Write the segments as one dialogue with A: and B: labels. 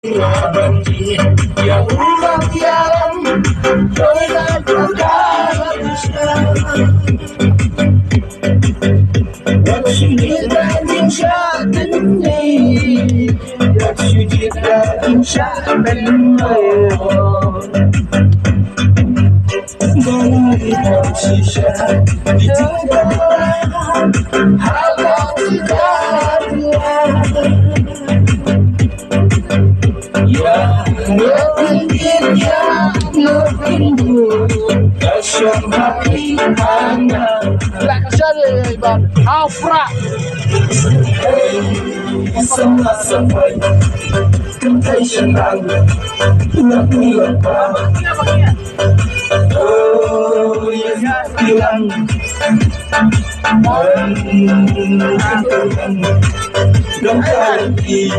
A: benci yang ulang tiang dengan perkara What you did that in shot in me What you did that in shot in me Baru kita sisa ditinggalkan Halau tidak Ya, ngertiin ya, ngertiin Kesyam hati hanya
B: Lah kesana Bang. Afra.
A: Sama-sama Kentai senang Nak nilampah Oh, yang bilang Dan kali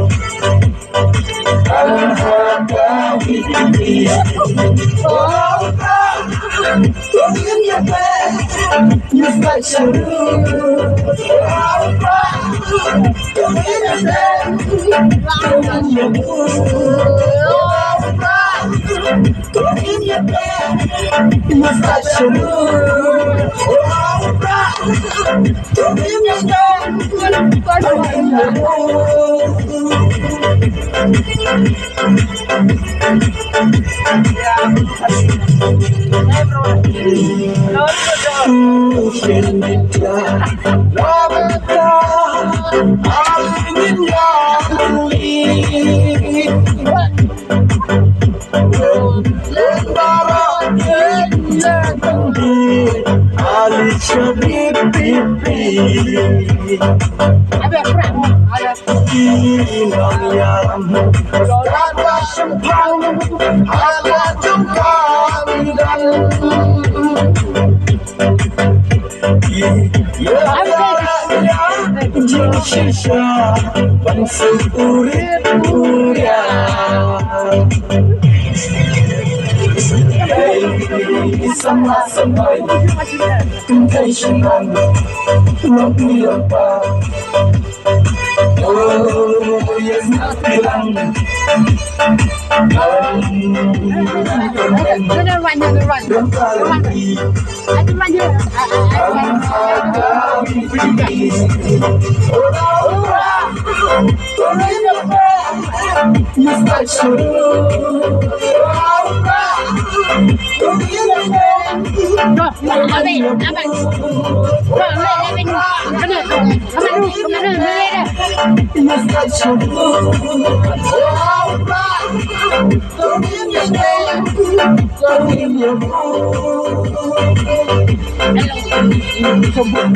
A: Harga hidup Oh, don't give me a bed You've got to Don't give me a bed Don't give me a bed You've got to Don't give me a bed Don't give me a Sama-sama Kentai senang Nak nilampah Oh, yang nak bilang Dan kali Harga hidup Orang-orang You've got to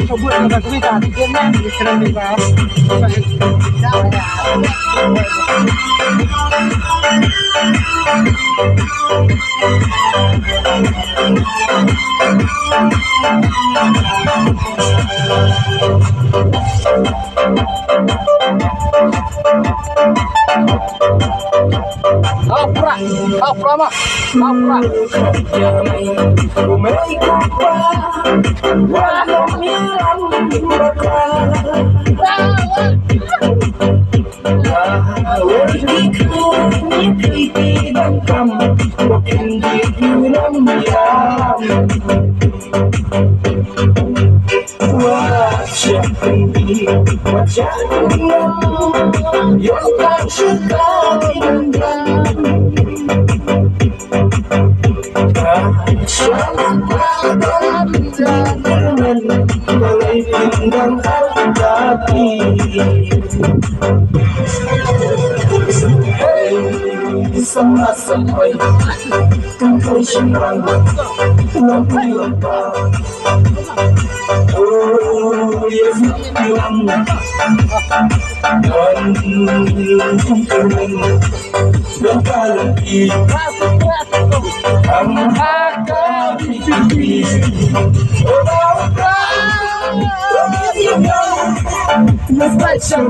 B: Sebut kata cerita di Jerman di Serang Bebas. Afra mah, Afra.
A: Yang tak suka digenggam Sangat dalam jalanan Mulai pinggang hati Hey, sama-sama Kentai senang Nak nilampah Oh, yang bilang Dan kali Harga hidup Orang-orang Mas paixão